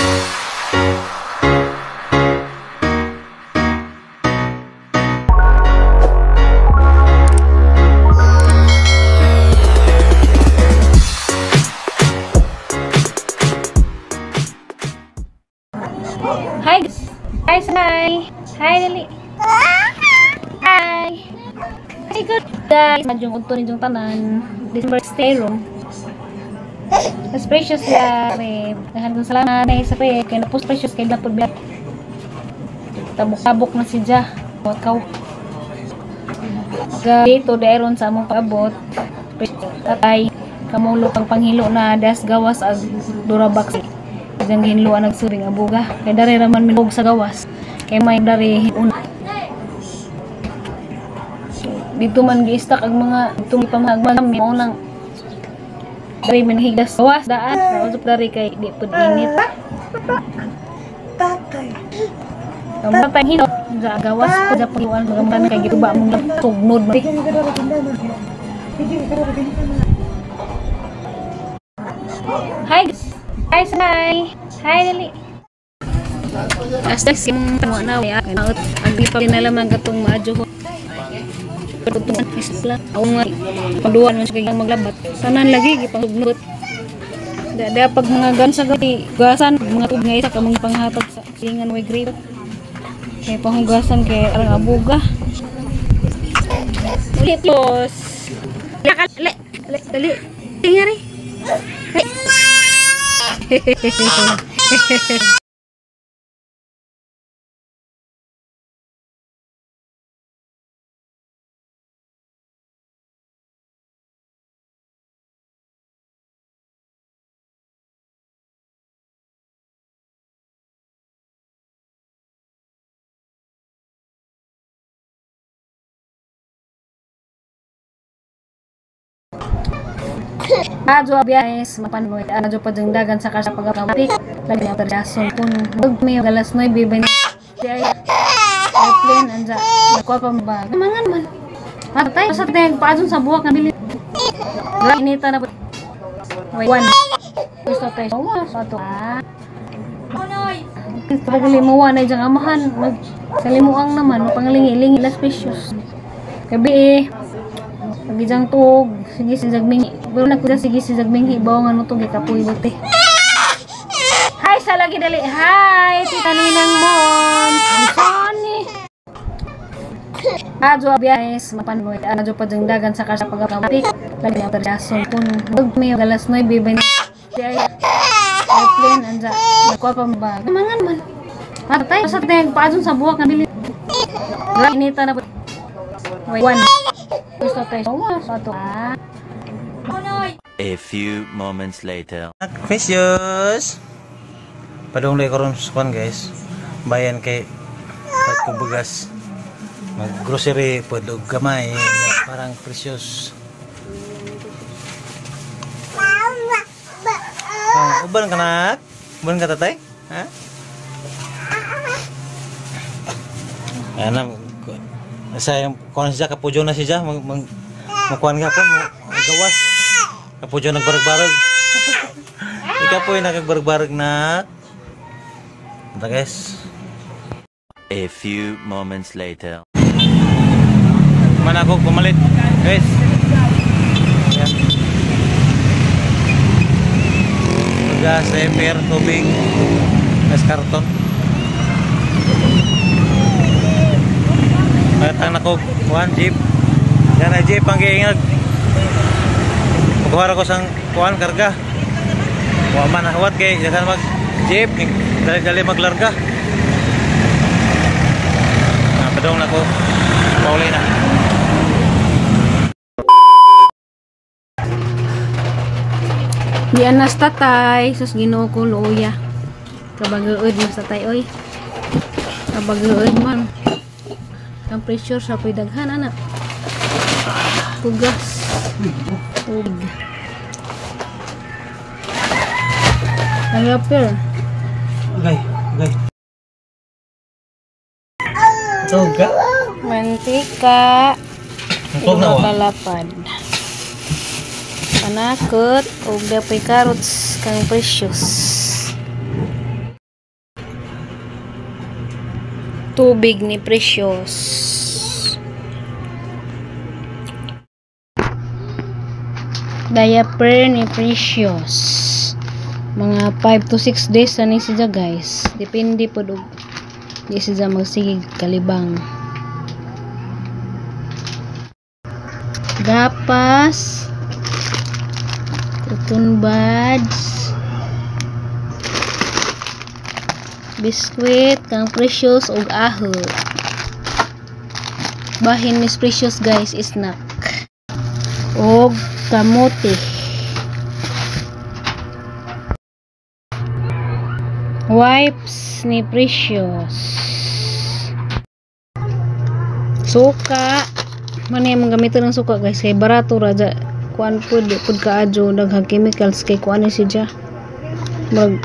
Hi guys, hi dali. Hi. Hi good guys, majung unto ninyong tanan. December stay room. Mas precious ya, re. Dahan kong salamat na isa pre. Kaya napos precious kay lapod biyak. Tabok-tabok na si Ja. Wakaw. Dito dairon sa among paabot. Tatay, kamulo pang panghilo na das gawas ag durabox. Diyan ginluan nagsuring abuga. Kay dari raman minog sa gawas. Kay may dari una. Dito man gi-stack ang mga tumipamhagman mo lang. Dari man higas gawas daan. Usap dari kay di pud init. Tatay. Ang tatay hino sa gawas pud sa pagluan magaman kay gituba mong sugnod. Hi guys, hi dali. Hasta sim tamo na ya naot agi pa dinalaman katong maajo ho. Tutong isla aw nga paduan man siya maglabat. Tanan lagi gipangsugnot. Dada pag mga gansa gati gasan mga tub nga isa ka mga panghatag sa singan way grade. Kay panghugasan kay arang abuga. Ulit los. Dali. Tingari. Adjo biyahes mapanoy adjo pa jeng dagan sa kasa pagapik lagi ang terjason pun may galas noy bibay ay airplane anja ko pa ba mangan man matay sa teng paadon sa buwak nga bili inita na one gusto tayo sa to pagalimuan ay jang amahan magkalimuang naman pangalingi-lingi las precious kabi pagijang tug sige si Jagming pero nakuda sige si Jagming hibaw nga no to gikapoy bote. Hi sa lagi dali. Hi tita Ninang Mon. Ang sani. Adjo biyahes mapanoy adjo pa jeng dagan sa kasa pagapik lagi ang terjason pun may galas noy bibay ay airplane anja ko pa ba mangan man matay sa teng paadon sa buwak nga bili inita na one gusto tayo sa to A few moments later. Precious. Padung lay karon sukan guys. Bayan kay pagkubugas. Mag grocery pod og gamay parang precious. Uban ka nak? Uban ka tatay? Ha? Anam saya kon siya kapujo na siya magkuan gapon gawas. Kapujo nagbarag-barag. Ikaw po yung nagbarag-barag na. Ito guys. A few moments later. Mana ako pumalit guys. Yan. Gas, repair, tubig, gas karton. Matang ako kuhan jeep. Yan ay jeep ang giingag. Kuha ko sang kuan karga. Wa man hawat kay dagan mag jeep dali maglarga. Padong na ko. Pauli na. Diyan nas tatay sus Ginoo ko luya. Kabagaod mas tatay oy. Kabagaod man. Ang pressure sa koy daghan ana. Pugas. Tubig. Agapir. Okay. Toga. Mantika. Tog na wa. Kalapad. Panakot og dapay carrots kang precious. Tubig ni Precious. Diaper ni Precious. Mga 5 to 6 days na ni siya guys. Depende po do. Di siya magsigig kalibang. Gapas. Cotton buds. Biskwit kang Precious ug aho. Bahin Miss Precious guys is snack. Og kamote. Wipes ni Precious. Suka. Mani ang gamiton ng suka guys kay barato raja. Kuan pud kaadyo daghang chemicals kay kuan ni siya. Mag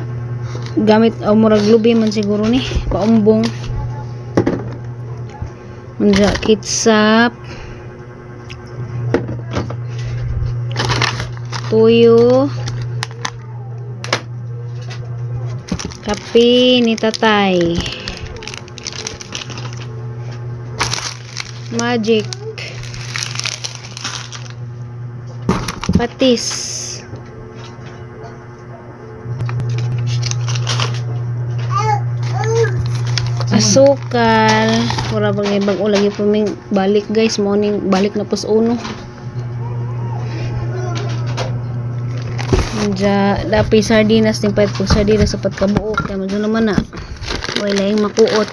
gamit o murag lubi man siguro ni paumbong. Manja ketchup. Tuyo. Kape ni tatay. Magic. Patis. Asukal. Wala bang ibang ulagi po may balik guys. Morning balik na pos uno. Manja dapi sardinas ting pait po sardinas sapat kabuok kaya magdo naman na wala yung makuot.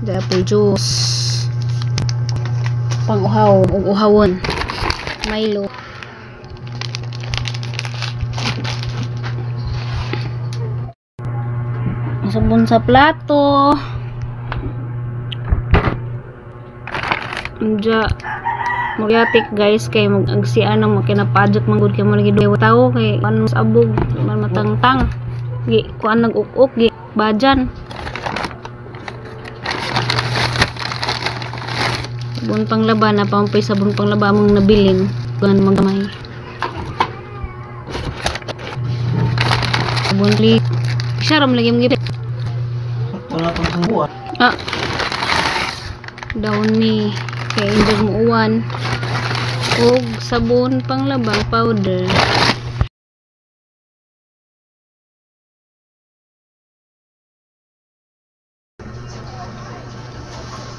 Dapi juice pang uhaw ug uhawon. Milo. Sabon sa plato. Manja magyatik guys kay mag-agsian ang makinapadjak manggod kay mo lagi duwa tao kay ano mas abog man matangtang gi kuan nag-uk-uk gi bajan sabon panglaba na pampay sabon panglaba mong nabilin gan magamay sabon li saram lagi mga wala pang buwan. Daw ni kay indag mo uwan ug sabon panglabang powder.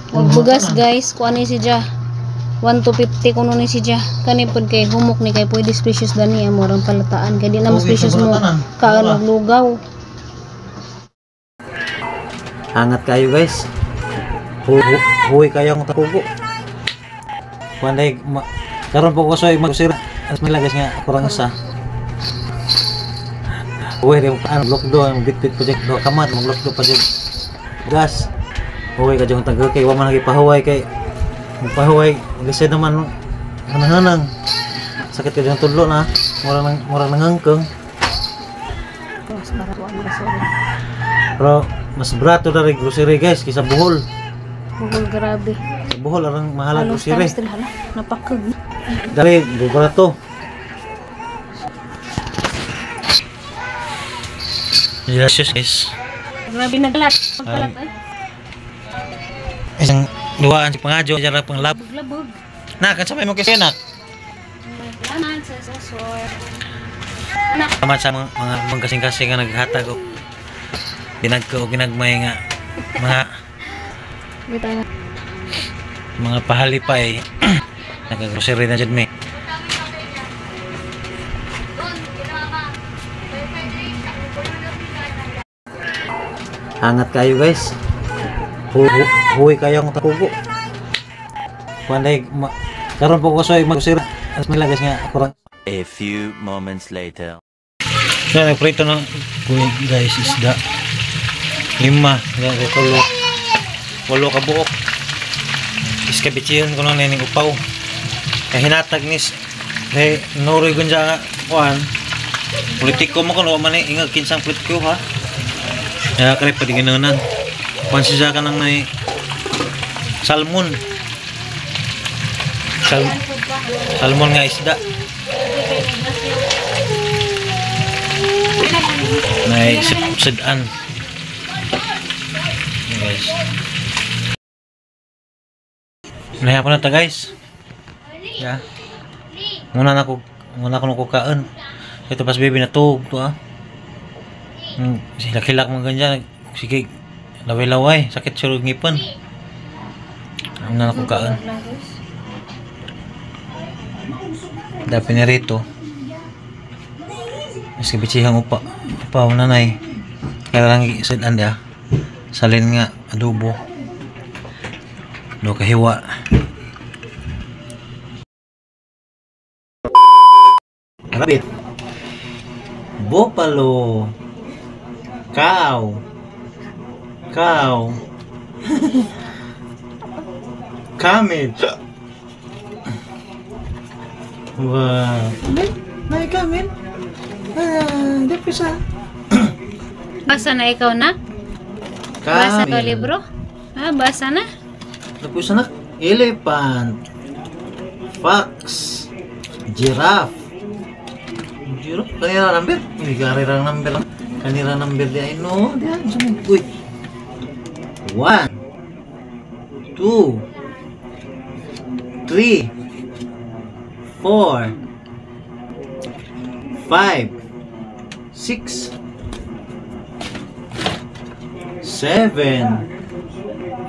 Ug bugas guys kuan ni siya 1 to 50 kuno ni siya kani pod kay humok ni kay pwede species dani amorang palataan kay di na mas species mo kaano lugaw. Angat kayo guys. Huwi kayo ang takugo. Panday karon po ko soy magsira as milagas nga kurang isa. Huwi rin ang lokdo ang bitbit project do kamat ang lokdo project gas. Huwi ka jung taga kay wa man lagi pahuway kay pahuway lisod naman hanang sakit ka jung tudlo na murang nangangkeng. Pero mas barato dari grocery guys kaysa buhol. Buhol grabe. Buhol arang mahal ang grocery. Napakag. Dari barato. Yes guys. Grabe naglat. Pagkalat ay. Isang duwaan si pangadyo jara panglab. Labog. Na kan samay mo kasi nak. Lanan sa sosor. Tama sa mga kasing-kasing nga naghatag og binagko og ginagmay nga mga pahalipay nag-grocery na jud mi. Angat kayo guys. Huwi kayo ang takugo. Panday karon po ko soy magsira as milagas nga kurang. A few moments later. So nagprito ng kuy guys isda. 5 nga tulo. 8 ka buok. Iskabitsihan ko nang ning upaw. Kay hinatag nis kay noroy gunja kuan. Politiko mo kuno man ingag kinsang politiko ha. Ya kare padi ginanan. Kuan siya ka nang may salmon. Salmon nga isda. May sedan. Nahihapon na ta guys. Ya. Muna ako nakukaan. Ito pas baby na tug to ah. Hilak-hilak mo ganyan. Sige. Laway-laway. Sakit surog ngipon. Muna nakukaan. Dapat na rito. Mas kabitsihang upa. Upa nanay. Kaya lang isadaan dia. Salin nga adobo. Do kahiwa. Rabbit. Buffalo. Cow. Camel. Wow. May camel. Depisa. Basa na ikaw na? Basa ka libro? Basa na? Tapos anak, elephant, fox, giraffe. Giraffe, kanira number? Hindi kanira number lang. Kanira number di ay no. Diyan, sumig. Uy. 1, 2, 3, 4, 5, 6, 7,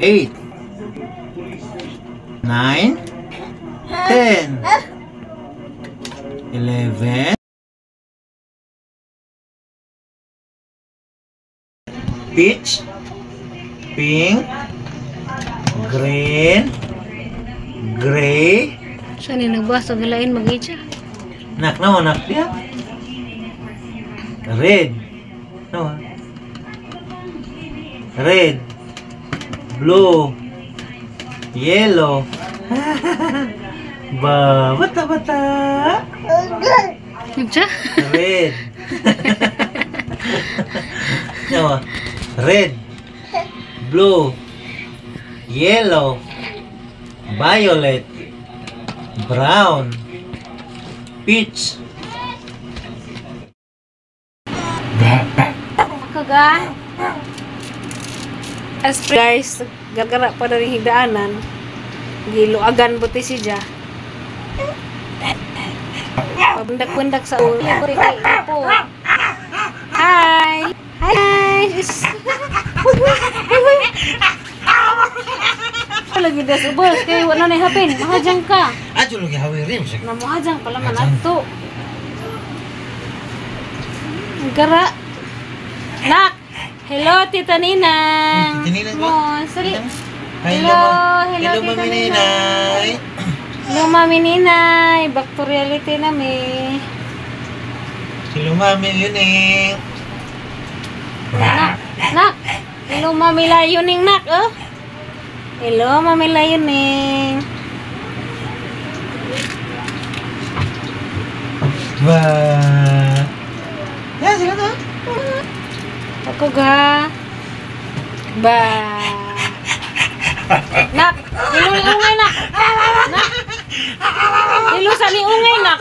8, 9, 10, 11, peach, pink, green, gray. Saan yung nagbasa galain mag-itcha? Nak dia. Red. No. Red. Blue. Yellow. Bata. Itcha? Red. No. Red. Blue. Yellow. Violet. Brown. Peach. Kaga. As guys, gagara pa dari hidaanan. Giluagan buti siya. Pabendak-bendak sa ulo. Hi. Hi. Lagi das ubos kay wala na hapin. Mahajang ka. Ajo lagi hawirin siya. Na mahajang pala man ato. Gara. Nak. Hello, Tita Ninang. Tita Ninang ba? Mo, sorry. Hello, Tita Mami Ninay. Hello, Mami Ninay. Back to reality na mi. Hello, Mami Yuning. Nak. Hello, Mami Layuning, nak. Oh. Hello, Mami Layuning. Wah. Ya, sila na. Ako ga. Ba. Nak, hilo ni ungay nak. Nak. Hilo sa ni ungay nak.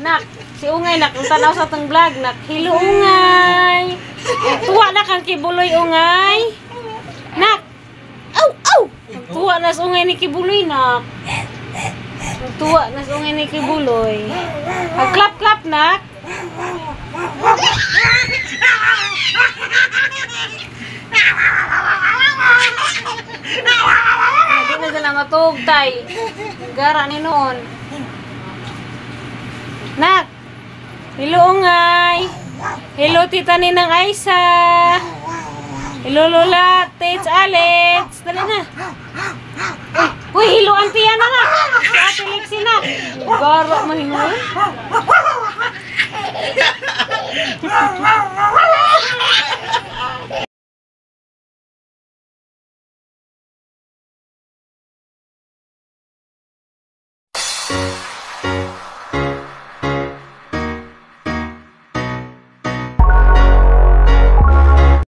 Nak, si ungay nak ang tanaw sa tong vlog nak. Hilo ungay. Tuwa na kang kibuloy ungay. Nak. Aw. Tuwa na sa ungay ni kibuloy nak. Tuwa na sa ungay ni kibuloy. Clap nak. Hindi na sila matugtay. Gara ni noon. Nak. Hello ungay. Hello Tita Ninang Aisa. Hello Lola. Tits Alex. Dali na. Uy, hello Auntie Ana na. Si Ate Lexi na. Gara man noon.